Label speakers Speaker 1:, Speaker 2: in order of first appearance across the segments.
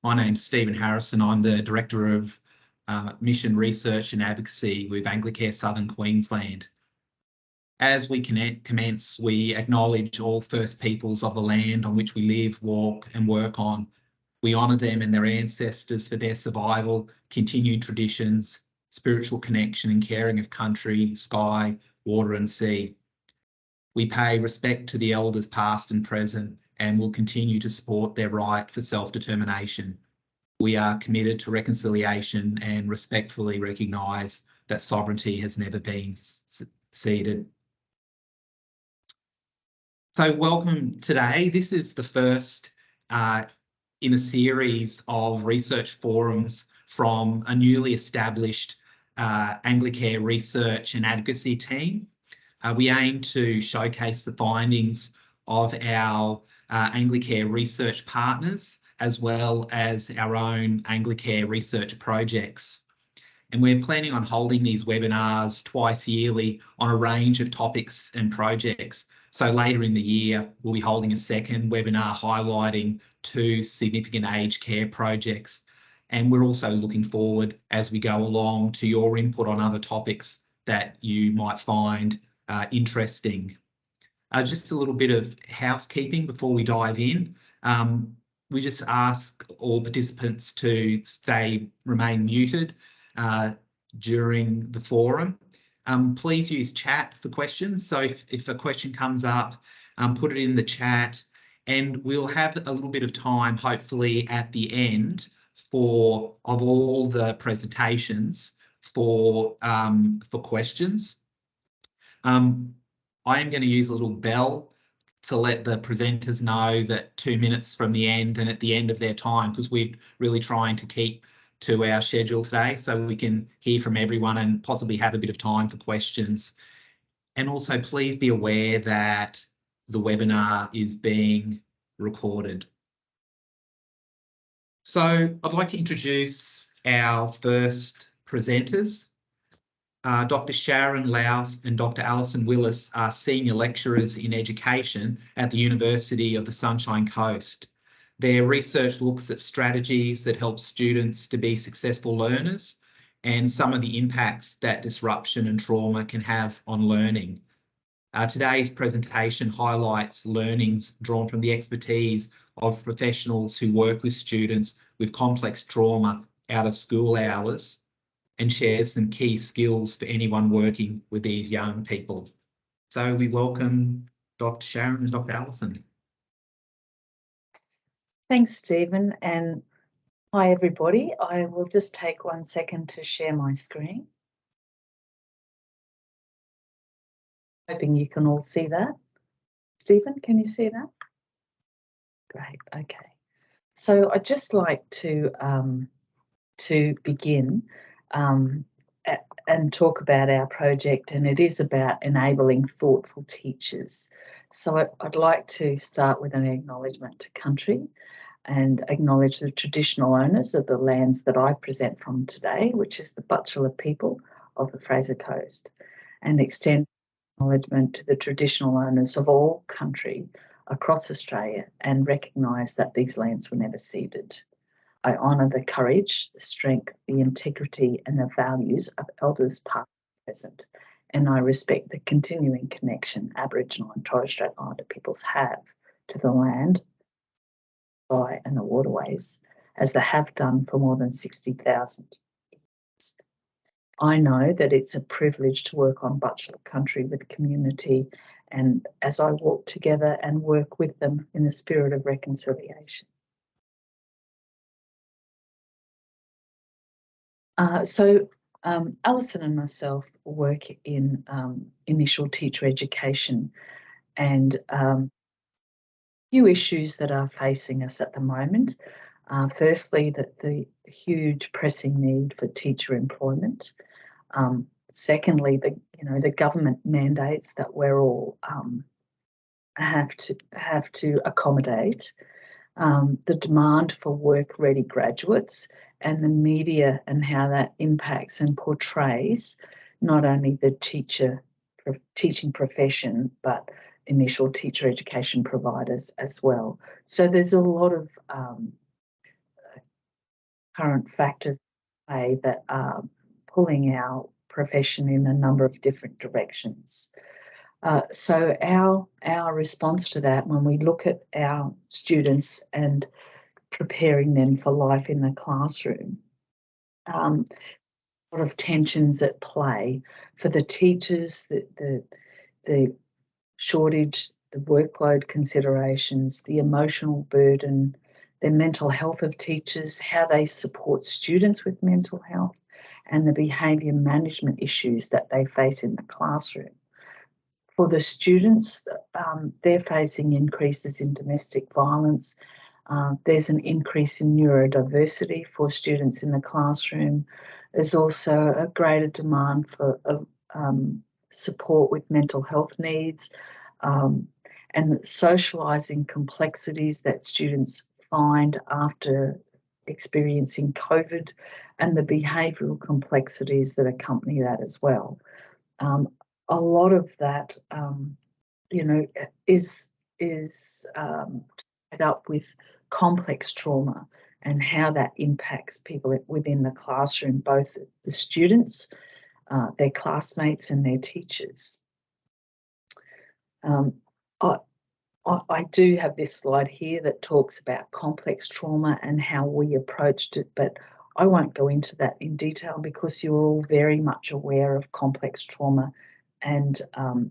Speaker 1: My name's Stephen Harrison. I'm the Director of Mission Research and Advocacy with Anglicare Southern Queensland. As we commence, we acknowledge all First Peoples of the land on which we live, walk and work on. We honour them and their ancestors for their survival, continued traditions, spiritual connection and caring of country, sky, water and sea. We pay respect to the elders past and present and will continue to support their right for self-determination. We are committed to reconciliation and respectfully recognise that sovereignty has never been ceded. So welcome today. This is the first in a series of research forums from a newly established Anglicare research and advocacy team. We aim to showcase the findings of our Anglicare research partners, as well as our own Anglicare research projects. And we're planning on holding these webinars twice yearly on a range of topics and projects. So later in the year, we'll be holding a second webinar highlighting 2 significant aged care projects. And we're also looking forward as we go along to your input on other topics that you might find interesting. Just a little bit of housekeeping before we dive in. We just ask all participants to remain muted during the forum. Please use chat for questions. So if a question comes up, put it in the chat, and we'll have a little bit of time, hopefully at the end, of all the presentations for questions. I am going to use a little bell to let the presenters know that 2 minutes from the end and at the end of their time, because we're really trying to keep to our schedule today so we can hear from everyone and possibly have a bit of time for questions. And also please be aware that the webinar is being recorded. So I'd like to introduce our first presenters. Dr. Sharon Louth and Dr. Alison Willis are senior lecturers in education at the University of the Sunshine Coast. Their research looks at strategies that help students to be successful learners and some of the impacts that disruption and trauma can have on learning. Today's presentation highlights learnings drawn from the expertise of professionals who work with students with complex trauma out of school hours, and shares some key skills for anyone working with these young people. So we welcome Dr. Sharon and Dr. Alison.
Speaker 2: Thanks, Stephen, and hi everybody. I will just take 1 second to share my screen. Hoping you can all see that. Stephen, can you see that? Great, okay. So I'd just like to begin and talk about our project, and it is about enabling thoughtful teachers. So I'd like to start with an acknowledgement to country and acknowledge the traditional owners of the lands that I present from today, which is the Butchulla people of the Fraser Coast, and extend acknowledgement to the traditional owners of all country across Australia and recognise that these lands were never ceded. I honour the courage, the strength, the integrity and the values of elders past and present, and I respect the continuing connection Aboriginal and Torres Strait Islander peoples have to the land, sky and the waterways, as they have done for more than 60,000 years. I know that it's a privilege to work on Butchulla country with community, and as I walk together and work with them in the spirit of reconciliation. Alison and myself work in initial teacher education, and few issues that are facing us at the moment. Firstly, the huge pressing need for teacher employment. Secondly, the government mandates that we're all have to accommodate. The demand for work-ready graduates, and the media and how that impacts and portrays not only the teaching profession, but initial teacher education providers as well. So there's a lot of current factors at play that are pulling our profession in a number of different directions. So our response to that, when we look at our students and preparing them for life in the classroom, a lot of tensions at play for the teachers, the shortage, the workload considerations, the emotional burden, the mental health of teachers, how they support students with mental health, and the behaviour management issues that they face in the classroom. For the students, they're facing increases in domestic violence. There's an increase in neurodiversity for students in the classroom. There's also a greater demand for support with mental health needs, and the socialising complexities that students find after experiencing COVID, and the behavioural complexities that accompany that as well. A lot of that, is tied up with complex trauma and how that impacts people within the classroom, both the students, their classmates, and their teachers. I do have this slide here that talks about complex trauma and how we approached it, but I won't go into that in detail because you're all very much aware of complex trauma and the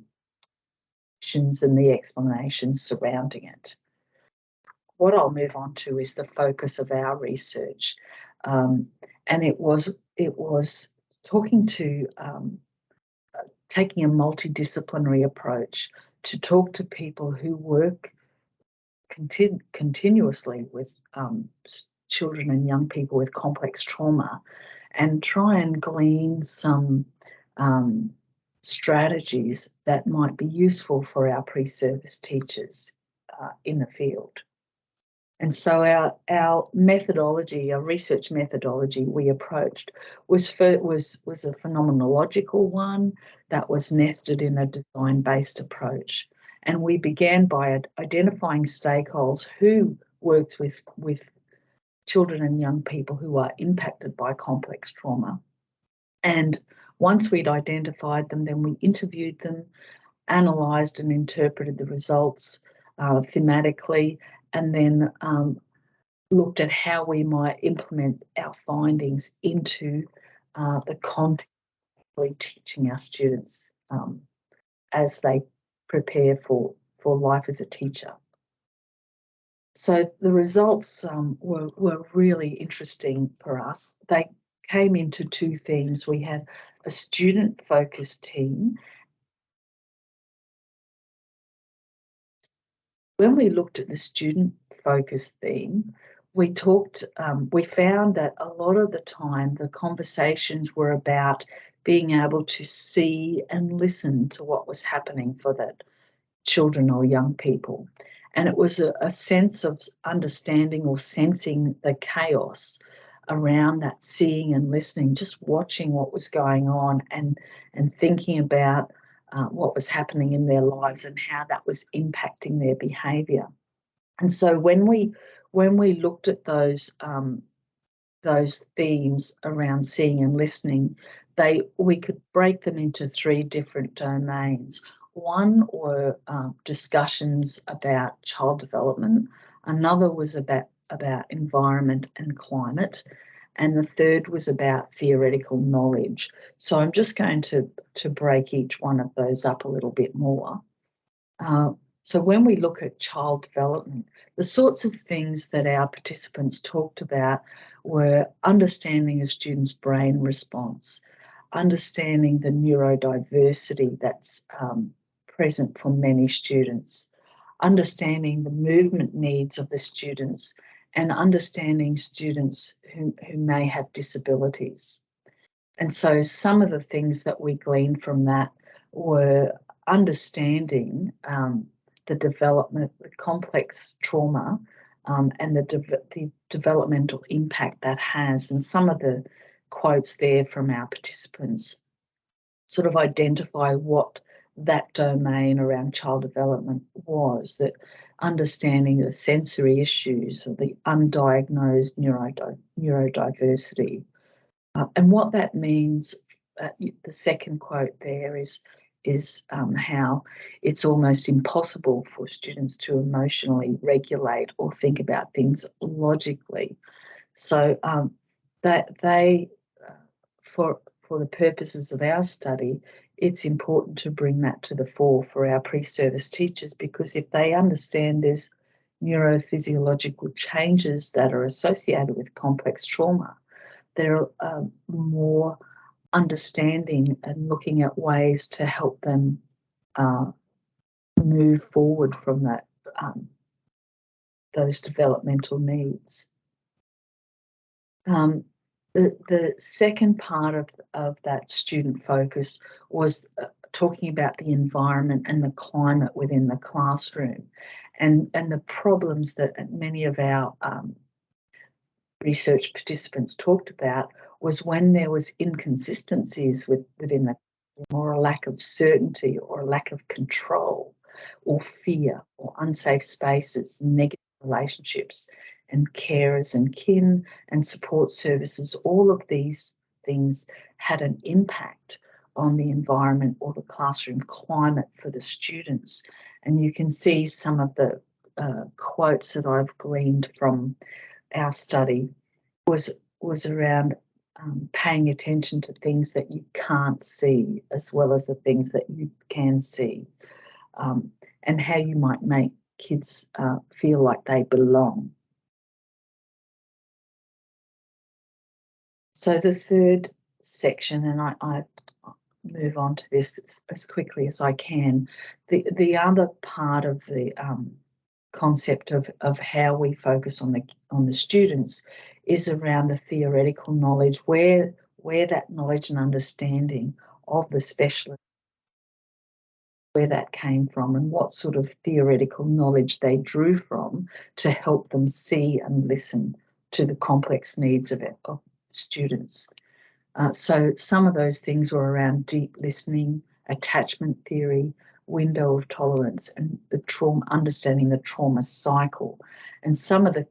Speaker 2: explanations surrounding it. What I'll move on to is the focus of our research, and it was talking to taking a multidisciplinary approach to talk to people who work continuously with children and young people with complex trauma, and try and glean some strategies that might be useful for our pre-service teachers in the field. And so our methodology, our research methodology we approached was a phenomenological one that was nested in a design-based approach. And we began by identifying stakeholders who works with children and young people who are impacted by complex trauma. And once we'd identified them, then we interviewed them, analysed and interpreted the results thematically, and then looked at how we might implement our findings into the context of teaching our students as they prepare for life as a teacher. So the results were really interesting for us. They came into two themes. We had a student-focused team. When we looked at the student-focused theme, we found that a lot of the time the conversations were about being able to see and listen to what was happening for the children or young people. And it was a sense of understanding or sensing the chaos around that seeing and listening, just watching what was going on and thinking about what was happening in their lives and how that was impacting their behaviour. And so when we looked at those themes around seeing and listening, we could break them into three different domains. One were discussions about child development, another was about environment and climate, and the third was about theoretical knowledge. So I'm just going to break each one of those up a little bit more. So when we look at child development, the sorts of things that our participants talked about were understanding a student's brain response, understanding the neurodiversity that's present for many students, understanding the movement needs of the students, and understanding students who may have disabilities. And so some of the things that we gleaned from that were understanding the development, the complex trauma, and the developmental impact that has. And some of the quotes there from our participants sort of identify what that domain around child development was, that understanding the sensory issues or the undiagnosed neurodiversity. And what that means, the second quote there is how it's almost impossible for students to emotionally regulate or think about things logically. So that they, for the purposes of our study, it's important to bring that to the fore for our pre-service teachers, because if they understand there's neurophysiological changes that are associated with complex trauma, they're more understanding and looking at ways to help them move forward from that, those developmental needs. The second part of that student focus was talking about the environment and the climate within the classroom, and the problems that many of our research participants talked about was when there was inconsistencies within the, or a lack of certainty or a lack of control or fear or unsafe spaces, negative relationships, and carers and kin and support services. All of these things had an impact on the environment or the classroom climate for the students. And you can see some of the quotes that I've gleaned from our study was around paying attention to things that you can't see as well as the things that you can see, and how you might make kids feel like they belong. So the third section, and I move on to this as quickly as I can, the other part of the concept of how we focus on the students is around the theoretical knowledge, where that knowledge and understanding of the specialist, where that came from and what sort of theoretical knowledge they drew from to help them see and listen to the complex needs of students. So some of those things were around deep listening, attachment theory, window of tolerance, and the trauma, understanding the trauma cycle. And some of the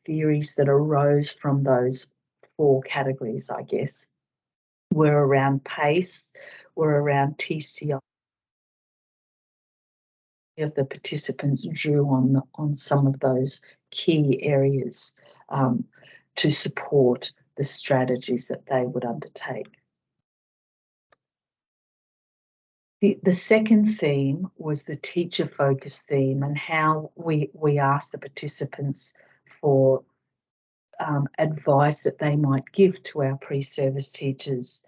Speaker 2: theories that arose from those four categories, I guess, were around PACE, were around TCI. Of the participants drew on some of those key areas to support the strategies that they would undertake. The second theme was the teacher focus theme, and how we asked the participants for advice that they might give to our pre-service teachers.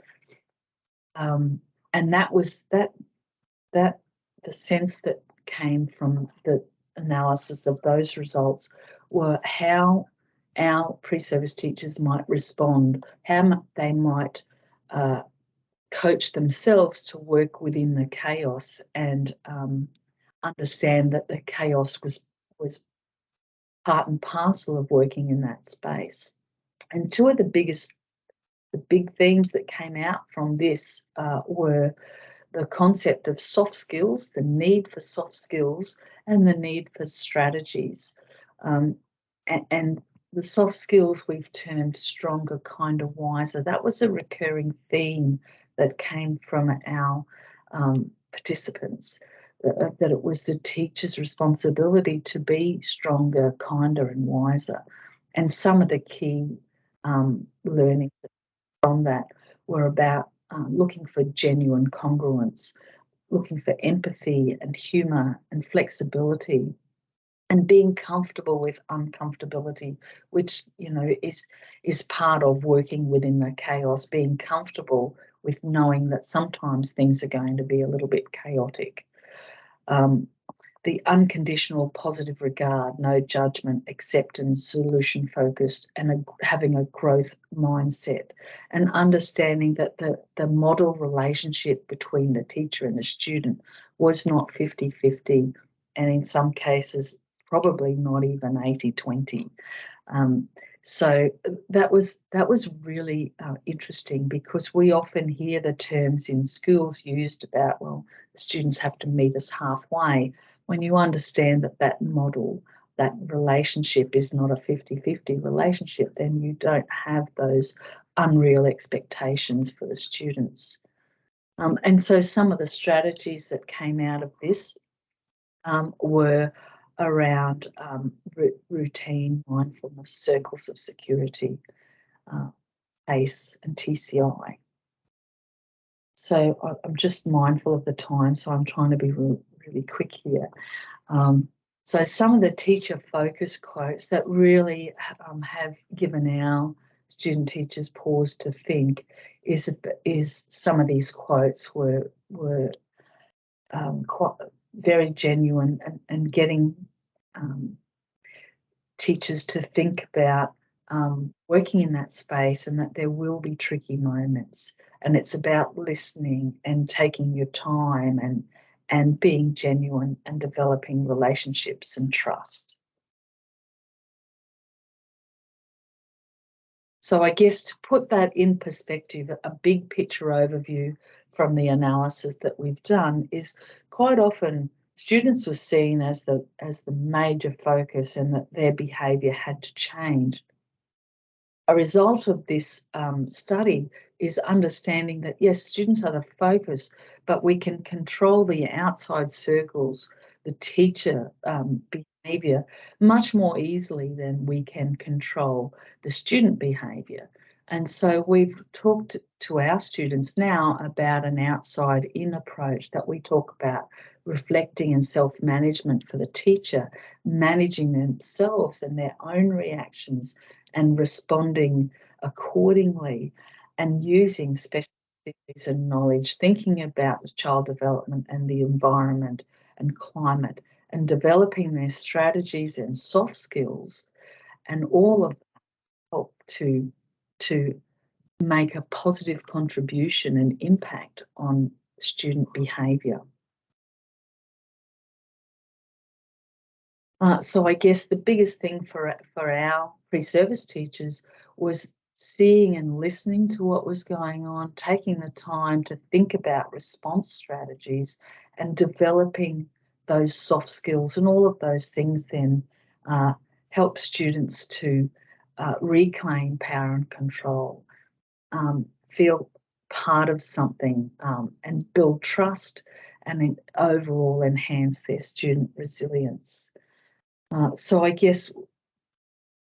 Speaker 2: And that was the sense that came from the analysis of those results were how our pre-service teachers might respond, how they might coach themselves to work within the chaos and understand that the chaos was part and parcel of working in that space. And two of the big themes that came out from this were the concept of soft skills, the need for soft skills, and the need for strategies. And the soft skills we've termed stronger, kinder, wiser. That was a recurring theme that came from our participants, that it was the teacher's responsibility to be stronger, kinder, and wiser. And some of the key learnings from that were about looking for genuine congruence, looking for empathy and humour and flexibility, and being comfortable with uncomfortability, which is part of working within the chaos, being comfortable with knowing that sometimes things are going to be a little bit chaotic. The unconditional positive regard, no judgment, acceptance, solution focused, and having a growth mindset, and understanding that the model relationship between the teacher and the student was not 50-50, and in some cases probably not even 80-20. So that was really interesting, because we often hear the terms in schools used about, well, students have to meet us halfway. When you understand that that model, that relationship is not a 50-50 relationship, then you don't have those unreal expectations for the students. And so some of the strategies that came out of this were around routine, mindfulness, circles of security, PACE and TCI. So I'm just mindful of the time, so I'm trying to be really quick here. So some of the teacher focus quotes that really have given our student teachers pause to think is some of these quotes were quite very genuine and getting teachers to think about working in that space, and that there will be tricky moments, and it's about listening and taking your time and being genuine and developing relationships and trust. So I guess to put that in perspective, a big picture overview from the analysis that we've done is quite often students were seen as the major focus, and that their behaviour had to change. A result of this study is understanding that, yes, students are the focus, but we can control the outside circles, the teacher behaviour, much more easily than we can control the student behaviour. And so we've talked to our students now about an outside-in approach, that we talk about reflecting and self-management for the teacher, managing themselves and their own reactions and responding accordingly, and using specialties and knowledge, thinking about child development and the environment and climate, and developing their strategies and soft skills, and all of that help to make a positive contribution and impact on student behaviour. So I guess the biggest thing for our pre-service teachers was seeing and listening to what was going on, taking the time to think about response strategies, and developing those soft skills, and all of those things then help students to reclaim power and control, feel part of something, and build trust, and overall enhance their student resilience. So I guess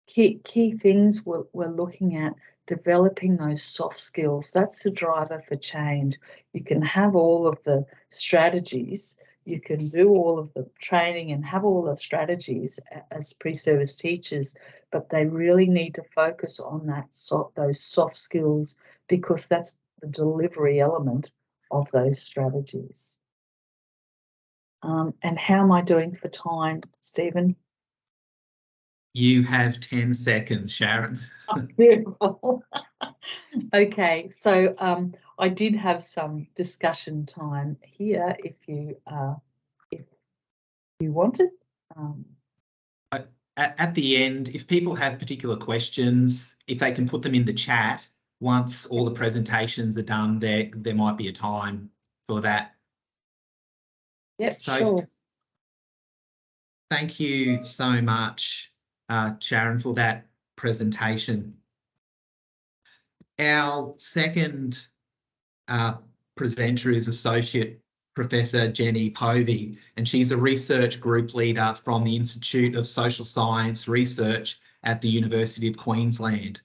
Speaker 2: key things we're looking at developing those soft skills. That's the driver for change. You can have all of the strategies, you can do all of the training and have all the strategies as pre-service teachers, but they really need to focus on those soft skills, because that's the delivery element of those strategies. And how am I doing for time, Stephen?
Speaker 1: You have 10 seconds, Sharon.
Speaker 2: Beautiful. Okay, so I did have some discussion time here if you wanted.
Speaker 1: At the end, if people have particular questions, if they can put them in the chat once all the presentations are done, there might be a time for that.
Speaker 2: Yep,
Speaker 1: So
Speaker 2: sure.
Speaker 1: Thank you so much, Sharon, for that presentation. Our second presenter is Associate Professor Jenny Povey, and she's a research group leader from the Institute of Social Science Research at the University of Queensland.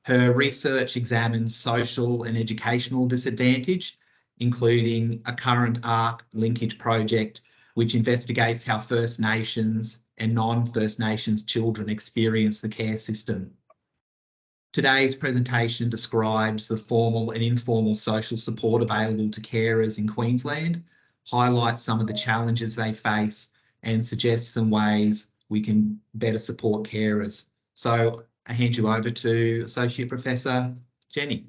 Speaker 1: Her research examines social and educational disadvantage, including a current ARC linkage project which investigates how First Nations and non-First Nations children experience the care system. Today's presentation describes the formal and informal social support available to carers in Queensland, highlights some of the challenges they face, and suggests some ways we can better support carers. So I hand you over to Associate Professor Jenny.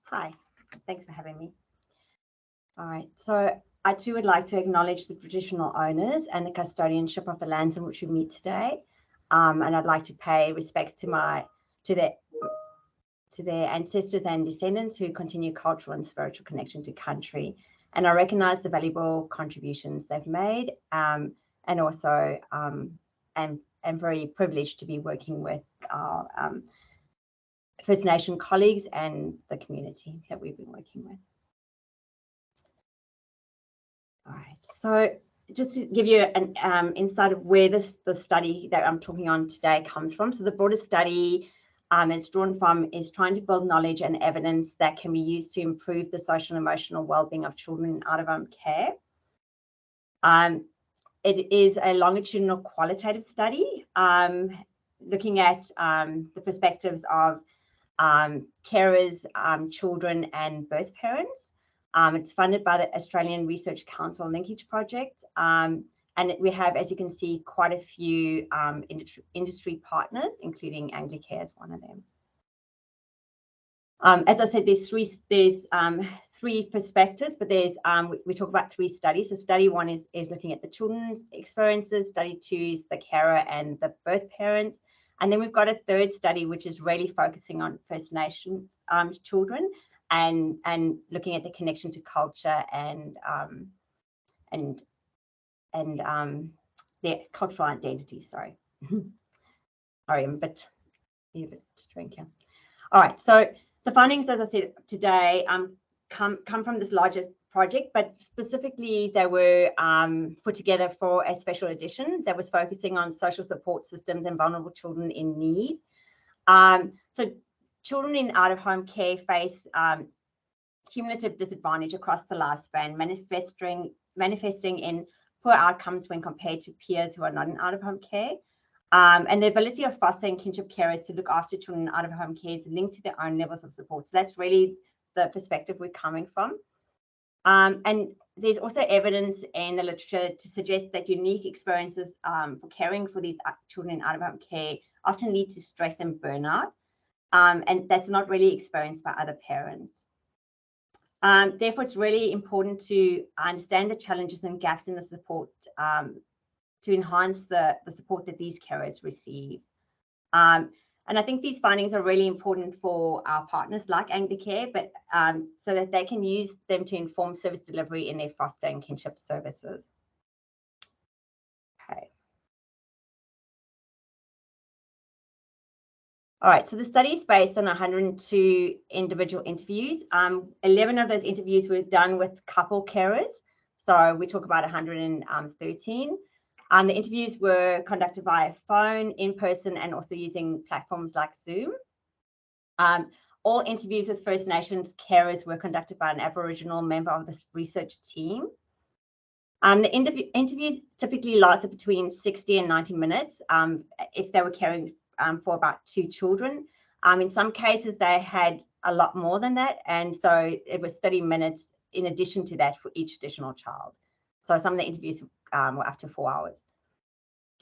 Speaker 3: Hi, thanks for having me. All right, so I too would like to acknowledge the traditional owners and the custodianship of the lands in which we meet today, and I'd like to pay respects to their ancestors and descendants who continue cultural and spiritual connection to country, and I recognise the valuable contributions they've made, and also am very privileged to be working with our First Nation colleagues and the community that we've been working with. All right, so just to give you an insight of where the study that I'm talking on today comes from. So the broader study it's drawn from is trying to build knowledge and evidence that can be used to improve the social and emotional well-being of children in out-of-home care. It is a longitudinal qualitative study looking at the perspectives of carers, children and birth parents. It's funded by the Australian Research Council Linkage Project. And we have, as you can see, quite a few industry partners, including Anglicare as one of them. As I said, there's three perspectives, but we talk about 3 studies. So study 1 is looking at the children's experiences. Study 2 is the carer and the birth parents. And then we've got a 3rd study, which is really focusing on First Nations children and looking at the connection to culture and their cultural identity. Sorry, sorry, I'm a bit drink here. All right, so the findings, as I said today, come from this larger project, but specifically they were put together for a special edition that was focusing on social support systems and vulnerable children in need. So children in out-of-home care face cumulative disadvantage across the lifespan, manifesting in poor outcomes when compared to peers who are not in out-of-home care. And the ability of foster and kinship carers to look after children in out-of-home care is linked to their own levels of support. So that's really the perspective we're coming from. And there's also evidence in the literature to suggest that unique experiences for caring for these children in out-of-home care often lead to stress and burnout. And that's not really experienced by other parents. Therefore, it's really important to understand the challenges and gaps in the support to enhance the support that these carers receive. And I think these findings are really important for our partners like Anglicare, but so that they can use them to inform service delivery in their foster and kinship services. Okay. All right, so the study is based on 102 individual interviews. 11 of those interviews were done with couple carers. So we talk about 113. The interviews were conducted via phone, in person, and also using platforms like Zoom. All interviews with First Nations carers were conducted by an Aboriginal member of the research team. The interviews typically lasted between 60 and 90 minutes if they were caring for about 2 children. In some cases, they had a lot more than that. And so it was 30 minutes in addition to that for each additional child. So some of the interviews were up to 4 hours.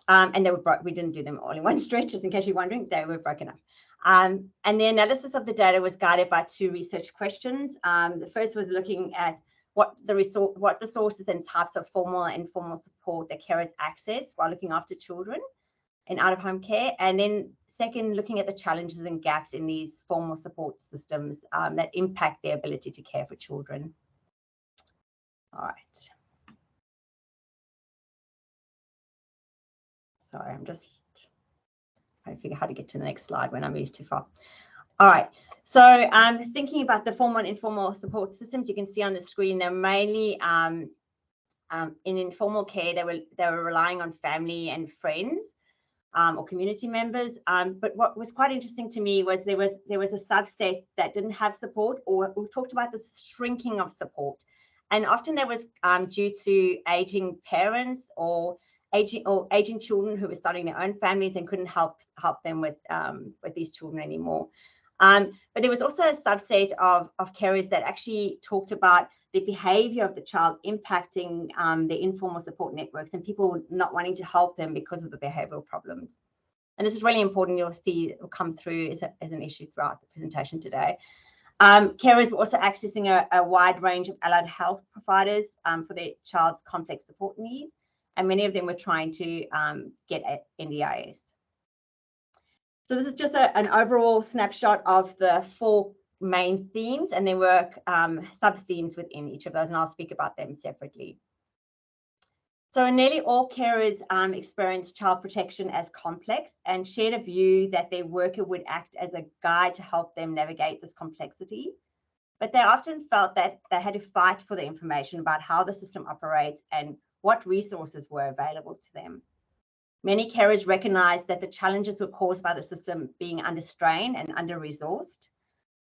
Speaker 3: And they were we didn't do them all in one stretch, just in case you're wondering, they were broken up. And the analysis of the data was guided by 2 research questions. The first was looking at what the sources and types of formal and informal support that carers access while looking after children in out-of-home care. And then second, looking at the challenges and gaps in these formal support systems that impact their ability to care for children. All right. Sorry, I'm just trying to figure out how to get to the next slide when I move too far. All right, so thinking about the formal and informal support systems, you can see on the screen they're mainly in informal care. They were relying on family and friends or community members. But what was quite interesting to me was there was a subset that didn't have support, or we talked about the shrinking of support, and often that was due to aging parents or aging children who were starting their own families and couldn't help them with these children anymore. But there was also a subset of carers that actually talked about the behavior of the child impacting the informal support networks and people not wanting to help them because of the behavioral problems. And this is really important. You'll see it will come through as an issue throughout the presentation today. Carers were also accessing a wide range of allied health providers for their child's complex support needs, and many of them were trying to get at NDIS. So this is just an overall snapshot of the 4 main themes, and there were sub-themes within each of those, and I'll speak about them separately. So nearly all carers experienced child protection as complex and shared a view that their worker would act as a guide to help them navigate this complexity. But they often felt that they had to fight for the information about how the system operates and what resources were available to them. Many carers recognized that the challenges were caused by the system being under strain and under-resourced.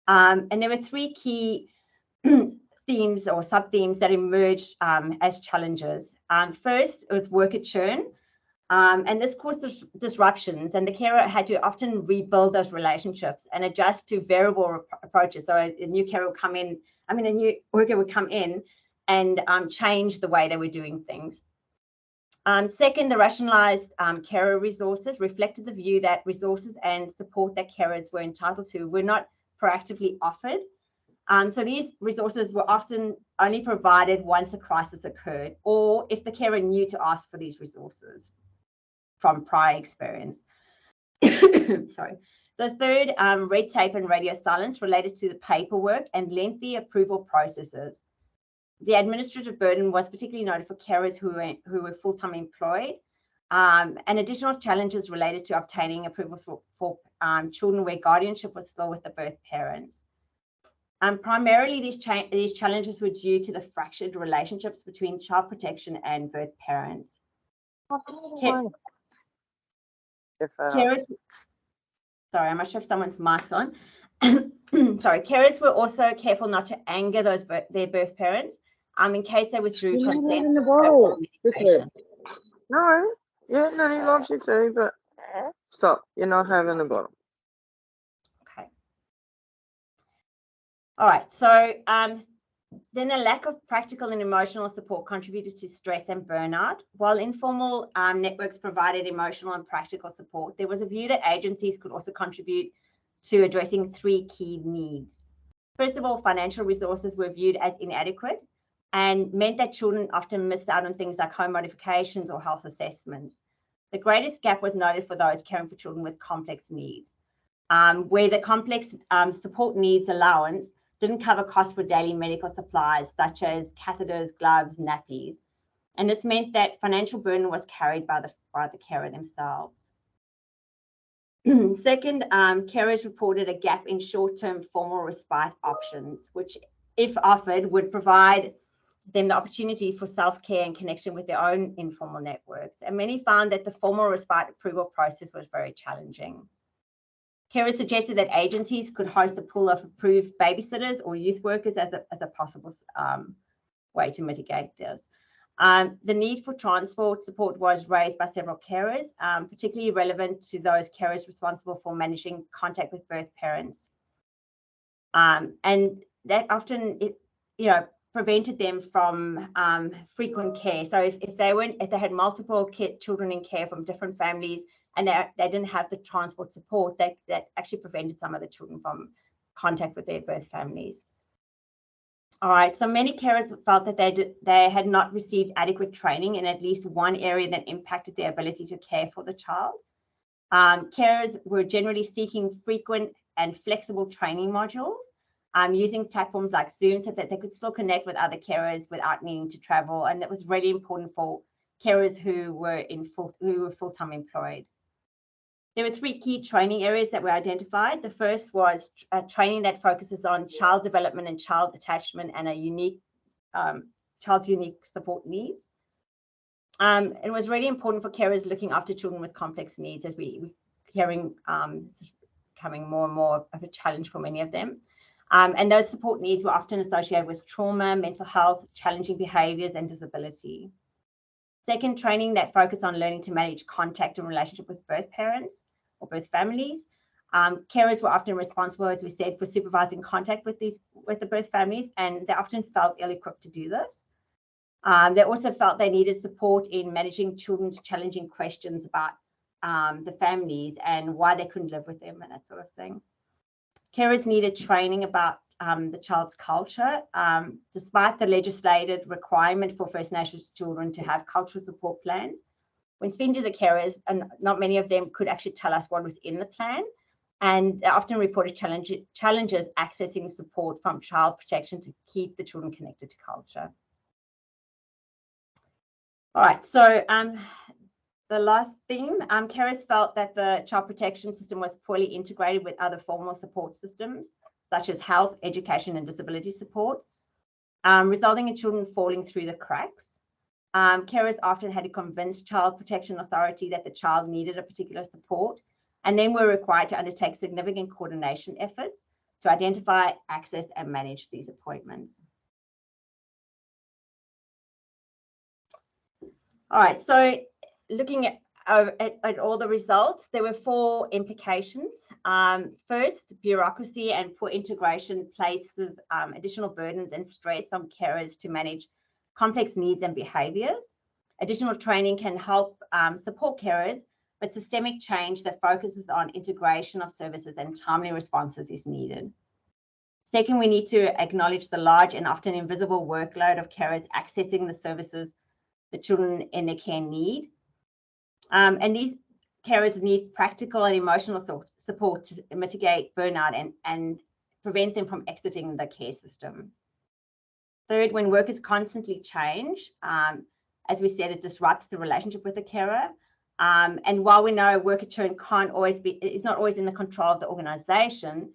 Speaker 3: And there were three key themes or sub-themes that emerged as challenges. First, it was worker churn, and this caused disruptions, and the carer had to often rebuild those relationships and adjust to variable approaches. So a new carer would come in, a new worker would come in and change the way they were doing things. Second, the rationalized carer resources reflected the view that resources and support that carers were entitled to were not proactively offered. So these resources were often only provided once a crisis occurred, or if the carer knew to ask for these resources from prior experience. Sorry. The third, red tape and radio silence related to the paperwork and lengthy approval processes. The administrative burden was particularly noted for carers who were full-time employed, and additional challenges related to obtaining approvals for children where guardianship was still with the birth parents. Primarily, these challenges were due to the fractured relationships between child protection and birth parents. Carers, sorry, I'm not sure if someone's mic's on. Sorry, carers were also careful not to anger their birth parents in case they withdrew consent.
Speaker 4: In the bottle. No, yeah, no, he loves you too, but stop. You're not having the bottle.
Speaker 3: Okay. All right. So then a lack of practical and emotional support contributed to stress and burnout. While informal networks provided emotional and practical support, there was a view that agencies could also contribute to addressing three key needs. First of all, financial resources were viewed as inadequate and meant that children often missed out on things like home modifications or health assessments. The greatest gap was noted for those caring for children with complex needs, where the complex support needs allowance didn't cover costs for daily medical supplies such as catheters, gloves, nappies. And this meant that financial burden was carried by the carer themselves. Second, carers reported a gap in short-term formal respite options, which, if offered, would provide them the opportunity for self-care and connection with their own informal networks. And many found that the formal respite approval process was very challenging. Carers suggested that agencies could host a pool of approved babysitters or youth workers as a possible way to mitigate this. The need for transport support was raised by several carers, particularly relevant to those carers responsible for managing contact with birth parents. And that often, prevented them from frequent care. So if they had multiple children in care from different families and they didn't have the transport support, that actually prevented some of the children from contact with their birth families. All right, so many carers felt that they had not received adequate training in at least one area that impacted their ability to care for the child. Carers were generally seeking frequent and flexible training modules, using platforms like Zoom so that they could still connect with other carers without needing to travel. And that was really important for carers who were full-time employed. There were three key training areas that were identified. The first was training that focuses on child development and child attachment and child's unique support needs. It was really important for carers looking after children with complex needs, as caring is becoming more and more of a challenge for many of them. And those support needs were often associated with trauma, mental health, challenging behaviours and disability. Second, training that focused on learning to manage contact and relationship with birth parents or birth families. Carers were often responsible, as we said, for supervising contact with the birth families, and they often felt ill-equipped to do this. They also felt they needed support in managing children's challenging questions about the families and why they couldn't live with them and that sort of thing. Carers needed training about the child's culture. Despite the legislated requirement for First Nations children to have cultural support plans, when speaking to the carers, and not many of them could actually tell us what was in the plan, and they often reported challenges accessing support from child protection to keep the children connected to culture. All right, so the last thing, carers felt that the child protection system was poorly integrated with other formal support systems, such as health, education, and disability support, resulting in children falling through the cracks. Carers often had to convince Child Protection Authority that the child needed a particular support, and then were required to undertake significant coordination efforts to identify, access, and manage these appointments. All right, so looking at all the results, there were 4 implications. First, bureaucracy and poor integration places additional burdens and stress on carers to manage complex needs and behaviours. Additional training can help support carers, but systemic change that focuses on integration of services and timely responses is needed. Second, we need to acknowledge the large and often invisible workload of carers accessing the services the children in their care need. And these carers need practical and emotional support to mitigate burnout and prevent them from exiting the care system. Third, when workers constantly change, as we said, it disrupts the relationship with the carer. And while we know worker churn is not always in the control of the organisation,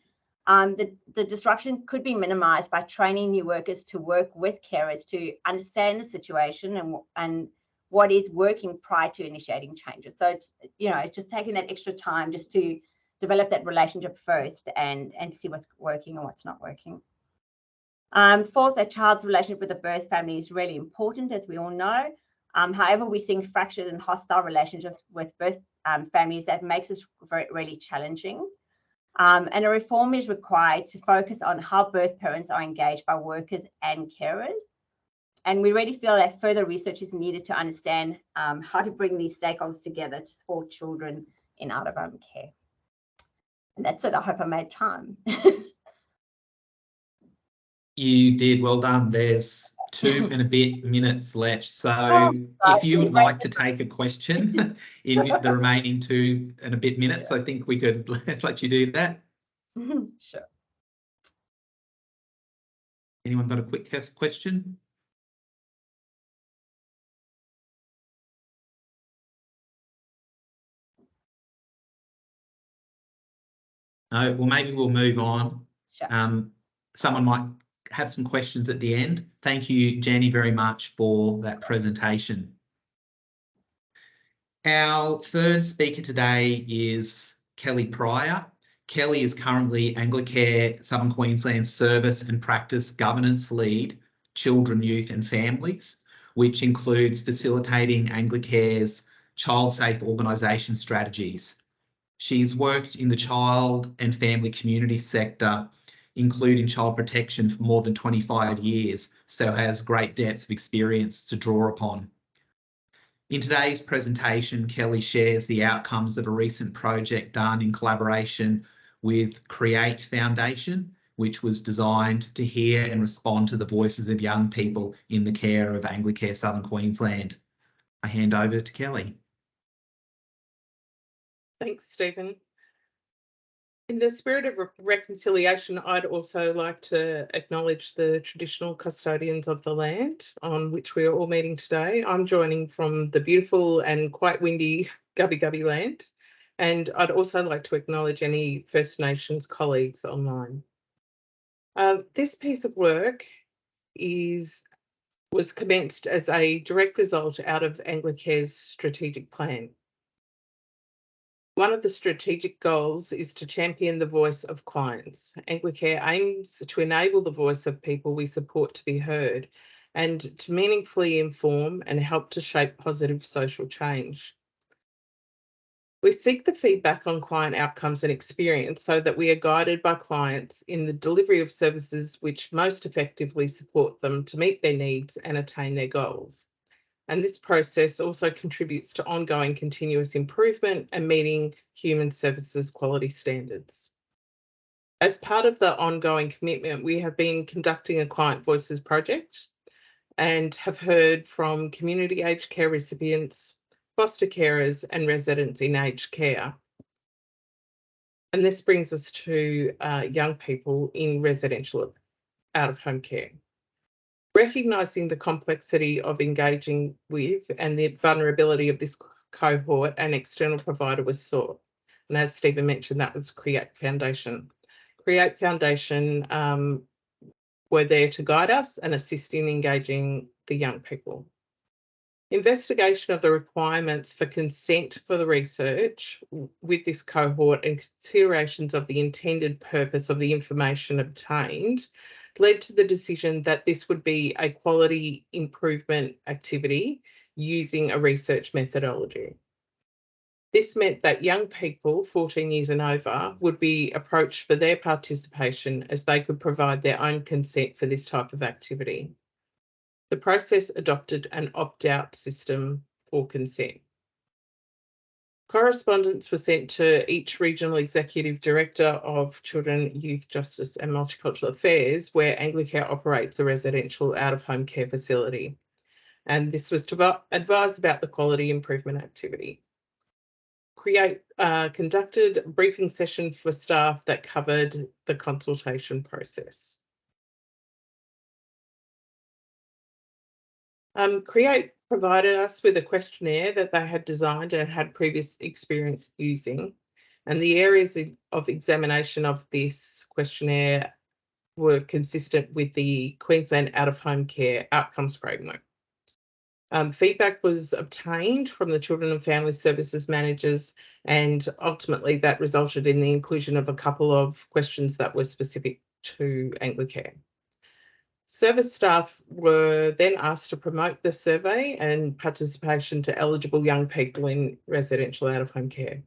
Speaker 3: the disruption could be minimised by training new workers to work with carers to understand the situation and what is working prior to initiating changes. So it's just taking that extra time just to develop that relationship first and see what's working and what's not working. Fourth, a child's relationship with the birth family is really important, as we all know. However, we're seeing fractured and hostile relationships with birth families that makes this really challenging. And a reform is required to focus on how birth parents are engaged by workers and carers. And we really feel that further research is needed to understand how to bring these stakeholders together to support children in out-of-home care. And that's it. I hope I made time.
Speaker 1: You did, well done. There's 2 and a bit minutes left. So if you would like to take a question in the remaining 2 and a bit minutes, I think we could let you do that.
Speaker 3: Sure.
Speaker 1: Anyone got a quick question? No, well, maybe we'll move on.
Speaker 3: Sure.
Speaker 1: Someone might have some questions at the end. Thank you, Jenny, very much for that presentation. Our third speaker today is Kelly Pryor. Kelly is currently Anglicare Southern Queensland Service and Practice Governance Lead, Children, Youth and Families, which includes facilitating Anglicare's child-safe organisation strategies. She's worked in the child and family community sector, including child protection, for more than 25 years, so has great depth of experience to draw upon. In today's presentation, Kelly shares the outcomes of a recent project done in collaboration with Create Foundation, which was designed to hear and respond to the voices of young people in the care of Anglicare Southern Queensland. I hand over to Kelly.
Speaker 5: Thanks, Stephen. In the spirit of reconciliation, I'd also like to acknowledge the traditional custodians of the land on which we are all meeting today. I'm joining from the beautiful and quite windy Gubbi Gubbi land, and I'd also like to acknowledge any First Nations colleagues online. This piece of work was commenced as a direct result out of Anglicare's strategic plan. One of the strategic goals is to champion the voice of clients. Anglicare aims to enable the voice of people we support to be heard and to meaningfully inform and help to shape positive social change. We seek the feedback on client outcomes and experience so that we are guided by clients in the delivery of services which most effectively support them to meet their needs and attain their goals. And this process also contributes to ongoing continuous improvement and meeting human services quality standards. As part of the ongoing commitment, we have been conducting a Client Voices project and have heard from community aged care recipients, foster carers and residents in aged care. And this brings us to young people in residential out-of-home care. Recognising the complexity of engaging with and the vulnerability of this cohort, an external provider was sought. And as Stephen mentioned, that was Create Foundation. Create Foundation were there to guide us and assist in engaging the young people. Investigation of the requirements for consent for the research with this cohort and considerations of the intended purpose of the information obtained led to the decision that this would be a quality improvement activity using a research methodology. This meant that young people 14 years and over would be approached for their participation as they could provide their own consent for this type of activity. The process adopted an opt-out system for consent. Correspondence was sent to each regional executive director of Children, Youth Justice and Multicultural Affairs, where Anglicare operates a residential out-of-home care facility. And this was to advise about the quality improvement activity. Create conducted a briefing session for staff that covered the consultation process. Create provided us with a questionnaire that they had designed and had previous experience using, and the areas of examination of this questionnaire were consistent with the Queensland Out-of-Home Care Outcomes Framework. Feedback was obtained from the Children and Family Services managers, and ultimately that resulted in the inclusion of a couple of questions that were specific to Anglicare. Service staff were then asked to promote the survey and participation to eligible young people in residential out-of-home care.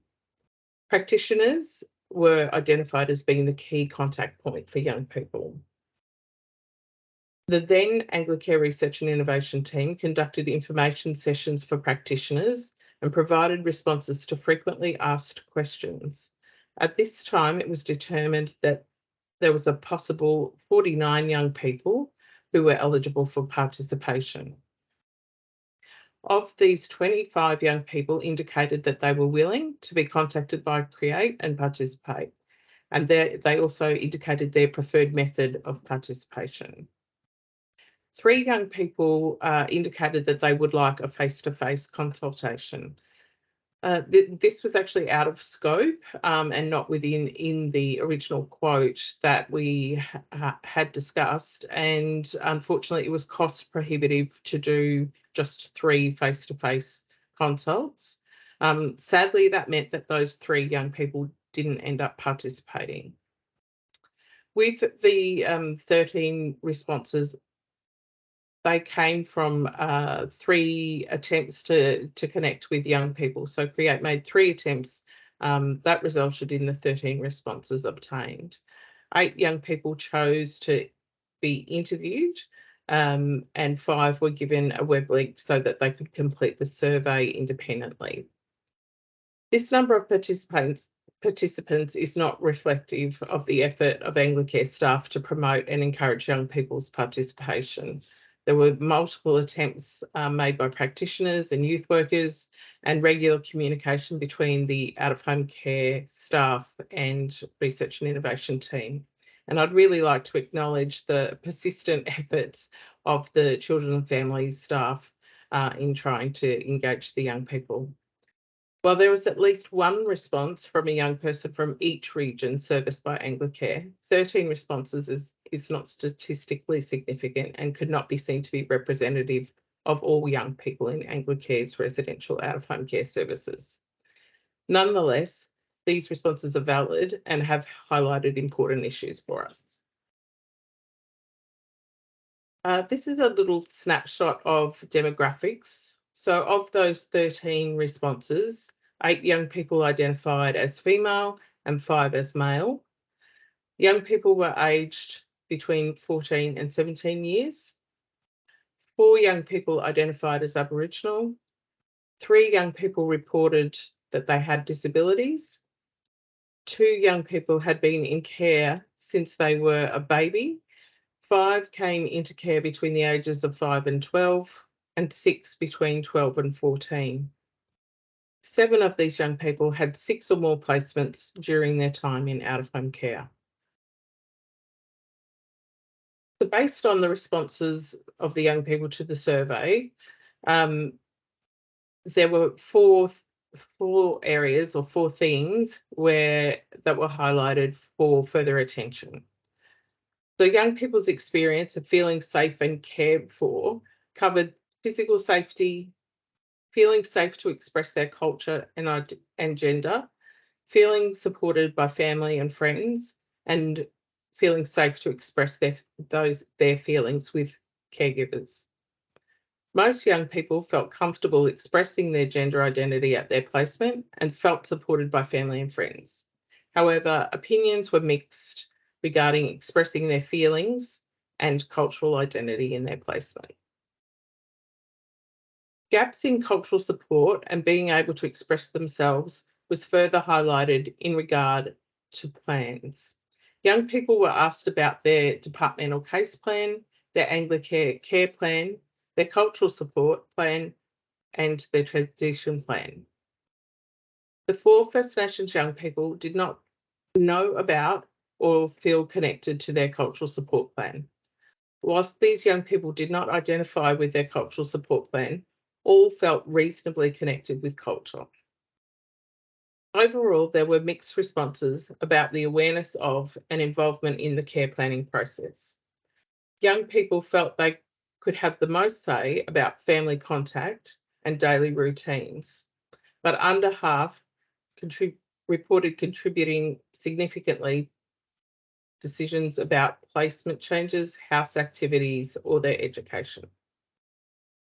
Speaker 5: Practitioners were identified as being the key contact point for young people. The then Anglicare Research and Innovation team conducted information sessions for practitioners and provided responses to frequently asked questions. At this time, it was determined that there was a possible 49 young people who were eligible for participation. Of these, 25 young people indicated that they were willing to be contacted by Create and participate, and they also indicated their preferred method of participation. 3 young people indicated that they would like a face-to-face consultation. This was actually out of scope and not within the original quote that we had discussed, and unfortunately it was cost prohibitive to do just 3 face-to-face consults. Sadly, that meant that those 3 young people didn't end up participating. With the 13 responses, they came from 3 attempts to connect with young people. So Create made 3 attempts that resulted in the 13 responses obtained. 8 young people chose to be interviewed and 5 were given a web link so that they could complete the survey independently. This number of participants is not reflective of the effort of Anglicare staff to promote and encourage young people's participation. There were multiple attempts made by practitioners and youth workers, and regular communication between the out-of-home care staff and research and innovation team. And I'd really like to acknowledge the persistent efforts of the children and families staff in trying to engage the young people. While there was at least 1 response from a young person from each region serviced by Anglicare, 13 responses is not statistically significant and could not be seen to be representative of all young people in Anglicare's residential out-of-home care services. Nonetheless, these responses are valid and have highlighted important issues for us. This is a little snapshot of demographics. So of those 13 responses, 8 young people identified as female and 5 as male. Young people were aged between 14 and 17 years. 4 young people identified as Aboriginal. 3 young people reported that they had disabilities. 2 young people had been in care since they were a baby. 5 came into care between the ages of 5 and 12, and 6 between 12 and 14. 7 of these young people had 6 or more placements during their time in out-of-home care. So based on the responses of the young people to the survey, there were four areas or 4 things that were highlighted for further attention. So young people's experience of feeling safe and cared for covered physical safety, feeling safe to express their culture and gender, feeling supported by family and friends, and feeling safe to express their feelings with caregivers. Most young people felt comfortable expressing their gender identity at their placement and felt supported by family and friends. However, opinions were mixed regarding expressing their feelings and cultural identity in their placement. Gaps in cultural support and being able to express themselves was further highlighted in regard to plans. Young people were asked about their departmental case plan, their Anglicare care plan, their cultural support plan, and their transition plan. The 4 First Nations young people did not know about or feel connected to their cultural support plan. Whilst these young people did not identify with their cultural support plan, all felt reasonably connected with culture. Overall, there were mixed responses about the awareness of and involvement in the care planning process. Young people felt they could have the most say about family contact and daily routines, but under half reported contributing significantly decisions about placement changes, house activities, or their education.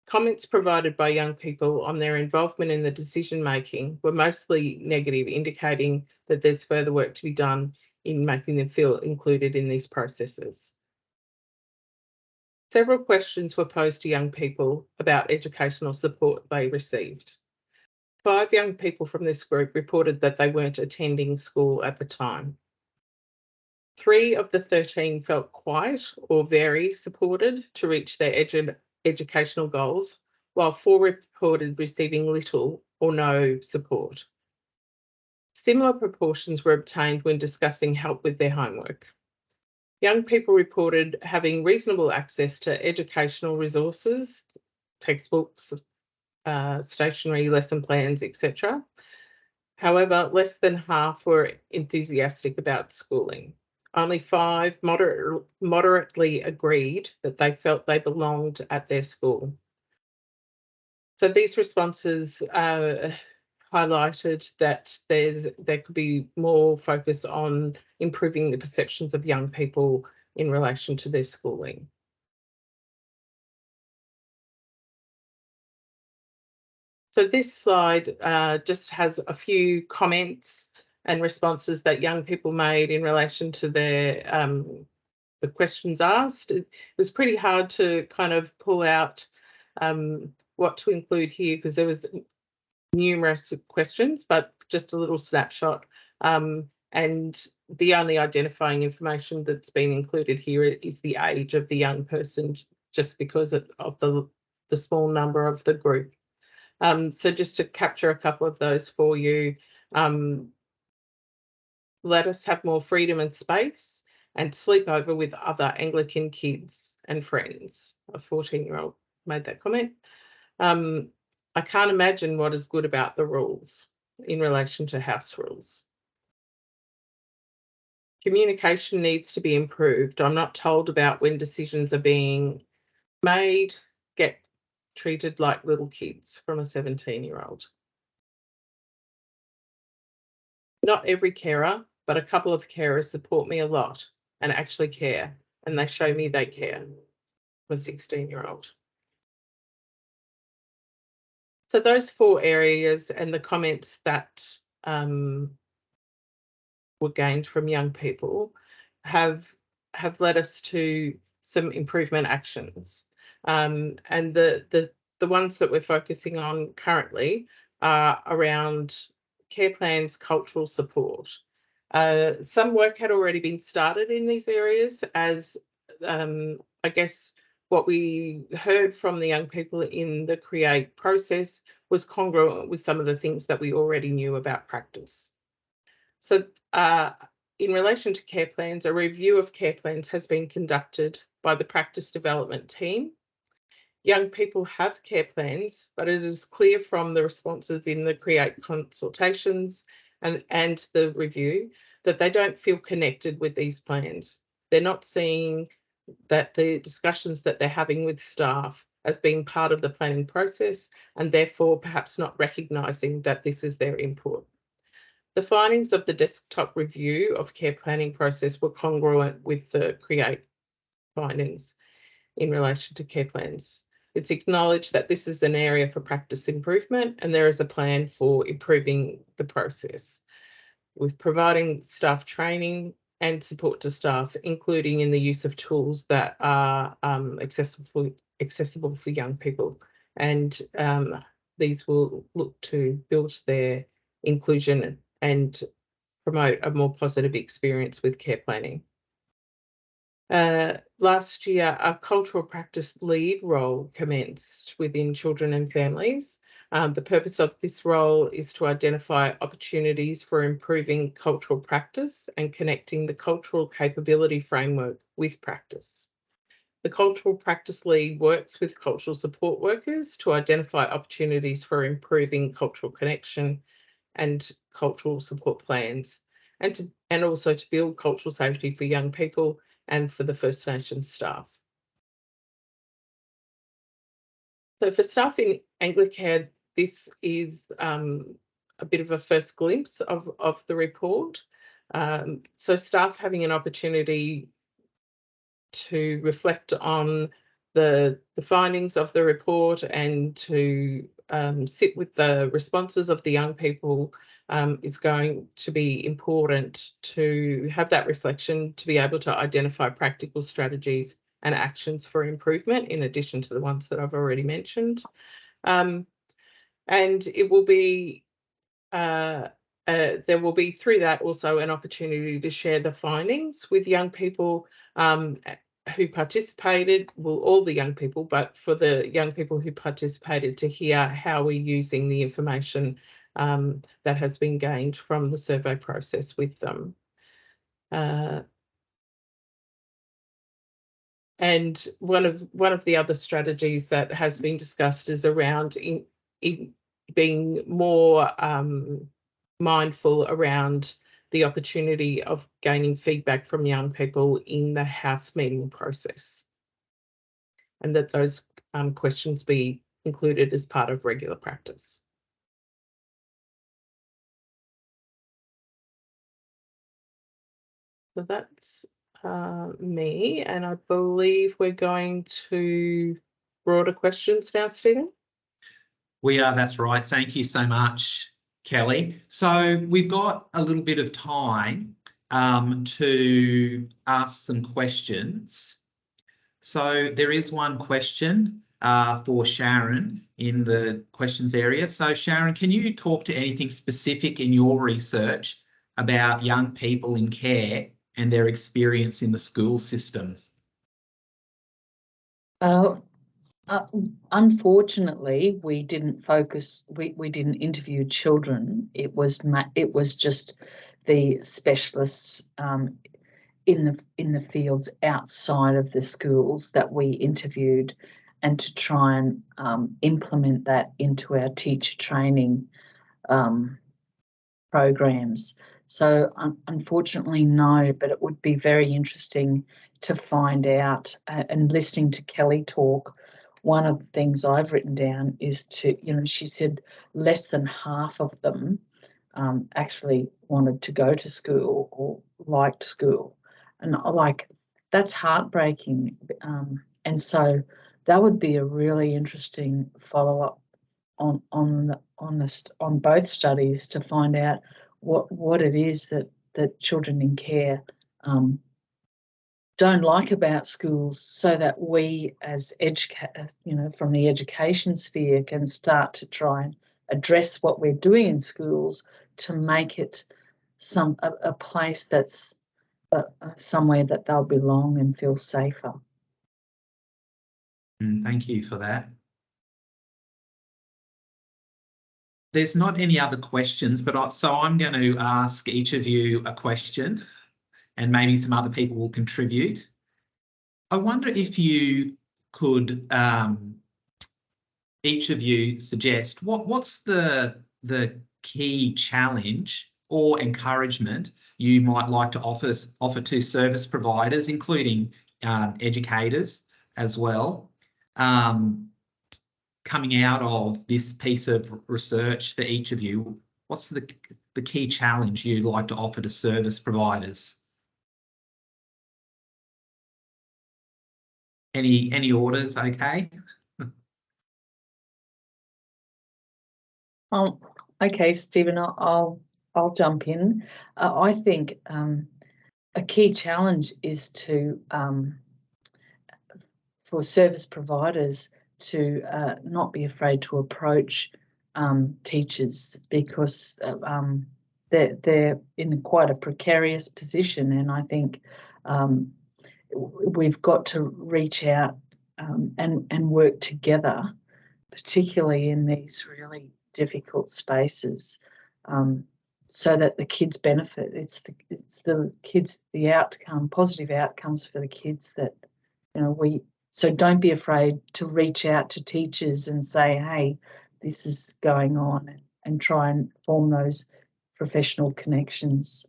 Speaker 5: Comments provided by young people on their involvement in the decision making were mostly negative, indicating that there's further work to be done in making them feel included in these processes. Several questions were posed to young people about educational support they received. 5 young people from this group reported that they weren't attending school at the time. 3 of the 13 felt quite or very supported to reach their educational goals, while 4 reported receiving little or no support. Similar proportions were obtained when discussing help with their homework. Young people reported having reasonable access to educational resources, textbooks, stationery, lesson plans, etc. However, less than half were enthusiastic about schooling. Only 5 moderately agreed that they felt they belonged at their school. So these responses highlighted that there could be more focus on improving the perceptions of young people in relation to their schooling. So this slide just has a few comments and responses that young people made in relation to their the questions asked. It was pretty hard to kind of pull out what to include here because there was numerous questions, but just a little snapshot. And the only identifying information that's been included here is the age of the young person, just because of the small number of the group. So just to capture a couple of those for you, let us have more freedom and space and sleep over with other Anglican kids and friends. A 14-year-old made that comment. I can't imagine what is good about the rules in relation to house rules. Communication needs to be improved. I'm not told about when decisions are being made, get treated like little kids, from a 17-year-old. Not every carer, but a couple of carers support me a lot and actually care, and they show me they care. A 16-year-old. So those 4 areas and the comments that were gained from young people have led us to some improvement actions. And the ones that we're focusing on currently are around care plans, cultural support. Some work had already been started in these areas, as I guess what we heard from the young people in the CREATE process was congruent with some of the things that we already knew about practice. So in relation to care plans, a review of care plans has been conducted by the practice development team. Young people have care plans, but it is clear from the responses in the CREATE consultations and the review that they don't feel connected with these plans. They're not seeing that the discussions that they're having with staff as being part of the planning process, and therefore perhaps not recognising that this is their input. The findings of the desktop review of care planning process were congruent with the CREATE findings in relation to care plans. It's acknowledged that this is an area for practice improvement, and there is a plan for improving the process with providing staff training and support to staff, including in the use of tools that are accessible for young people. And these will look to build their inclusion and promote a more positive experience with care planning. Last year, a cultural practice lead role commenced within children and families. The purpose of this role is to identify opportunities for improving cultural practice and connecting the cultural capability framework with practice. The cultural practice lead works with cultural support workers to identify opportunities for improving cultural connection and cultural support plans, and also to build cultural safety for young people and for the First Nations staff. So for staff in Anglicare, this is a bit of a first glimpse of the report. So staff having an opportunity to reflect on the findings of the report and to sit with the responses of the young people is going to be important to have that reflection, to be able to identify practical strategies and actions for improvement in addition to the ones that I've already mentioned. And it will be there will be through that also an opportunity to share the findings with young people who participated, well, all the young people, but for the young people who participated, to hear how we're using the information that has been gained from the survey process with them. And one of the other strategies that has been discussed is around being more mindful around the opportunity of gaining feedback from young people in the house meeting process, and that those questions be included as part of regular practice. So that's me, and I believe we're going to broader questions now, Stephen.
Speaker 1: We are, that's right. Thank you so much, Kelly. So we've got a little bit of time to ask some questions. So there is one question for Sharon in the questions area. So Sharon, can you talk to anything specific in your research about young people in care and their experience in the school system?
Speaker 2: Unfortunately, we didn't focus. We didn't interview children. It was just the specialists in the fields outside of the schools that we interviewed, and to try and implement that into our teacher training programs. So unfortunately, no, but it would be very interesting to find out. And listening to Kelly talk, one of the things I've written down is to, she said less than half of them actually wanted to go to school or liked school. And that's heartbreaking. And so that would be a really interesting follow-up on both studies, to find out what it is that children in care don't like about schools, so that we as from the education sphere can start to try and address what we're doing in schools to make it a place that's somewhere that they'll belong and feel safer.
Speaker 1: Thank you for that. there's not any other questions, but so I'm going to ask each of you a question, and maybe some other people will contribute. I wonder if you could, each of you suggest what's the key challenge or encouragement you might like to offer to service providers, including educators as well, coming out of this piece of research for each of you. What's the key challenge you'd like to offer to service providers? Any orders, okay?
Speaker 2: Okay, Stephen, I'll jump in. I think a key challenge is to for service providers to not be afraid to approach teachers, because they're in quite a precarious position, and I think we've got to reach out and work together, particularly in these really difficult spaces, so that the kids benefit. It's the kids, the positive outcomes for the kids that, you know, so don't be afraid to reach out to teachers and say, hey, this is going on, and try and form those professional connections.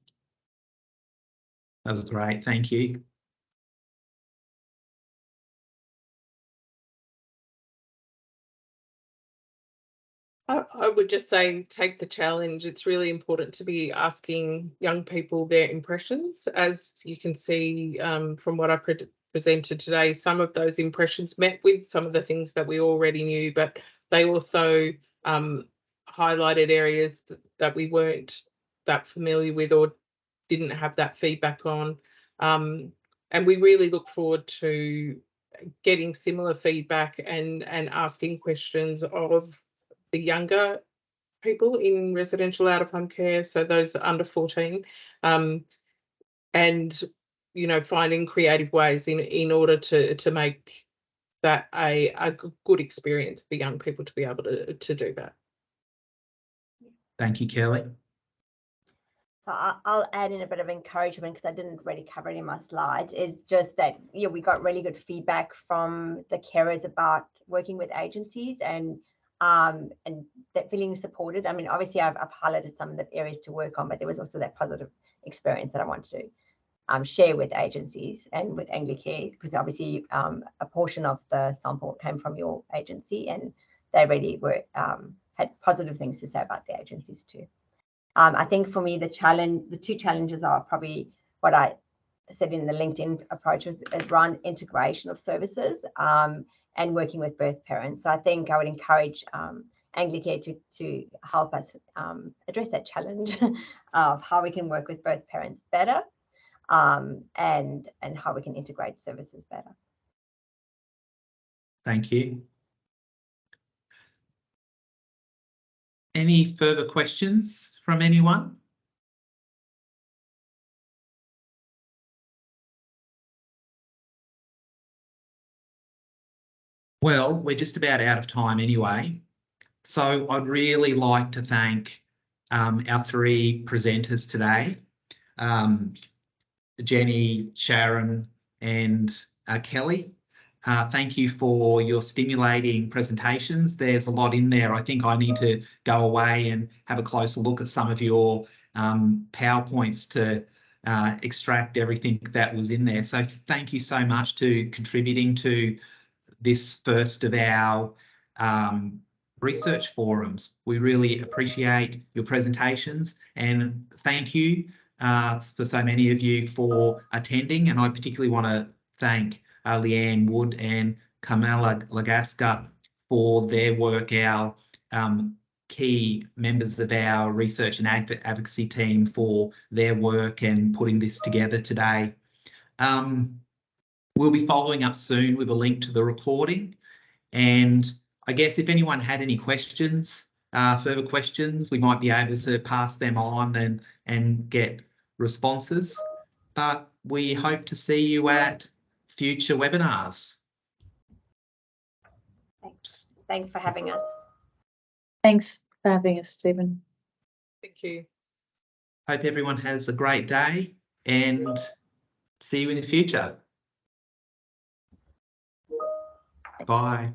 Speaker 1: That was great, thank you.
Speaker 5: I would just say take the challenge. It's really important to be asking young people their impressions. As you can see from what I presented today, some of those impressions met with some of the things that we already knew, but they also highlighted areas that we weren't that familiar with or didn't have that feedback on. And we really look forward to getting similar feedback and asking questions of the younger people in residential out-of-home care, so those under 14, and, you know, finding creative ways in order to make that a good experience for young people to be able to do that.
Speaker 1: Thank you, Kelly.
Speaker 3: So I'll add in a bit of encouragement, because I didn't really cover it in my slides, is just that, yeah, we got really good feedback from the carers about working with agencies and that feeling supported. I mean, obviously I've highlighted some of the areas to work on, but there was also that positive experience that I wanted to share with agencies and with Anglicare, because obviously a portion of the sample came from your agency, and they really were had positive things to say about the agencies too. I think for me, the two challenges are probably what I said in the LinkedIn approach, is around integration of services and working with birth parents. So I think I would encourage Anglicare to help us address that challenge of how we can work with birth parents better, and how we can integrate services better.
Speaker 1: Thank you. Any further questions from anyone? Well, we're just about out of time anyway, so I'd really like to thank our three presenters today, Jenny, Sharon and Kelly. Thank you for your stimulating presentations. There's a lot in there. I think I need to go away and have a closer look at some of your PowerPoints to extract everything that was in there. So thank you so much to contributing to this first of our research forums. We really appreciate your presentations, and thank you for so many of you for attending. And I particularly want to thank Leanne Wood and Carmela Lagasca for their work, our key members of our research and advocacy team for their work and putting this together today. We'll be following up soon with a link to the recording, and I guess if anyone had any questions, further questions, we might be able to pass them on and get responses. But we hope to see you at future webinars.
Speaker 3: Thanks for having us.
Speaker 2: Thanks. for having us, Stephen.
Speaker 5: Thank you.
Speaker 1: Hope everyone has a great day and see you in the future. Bye.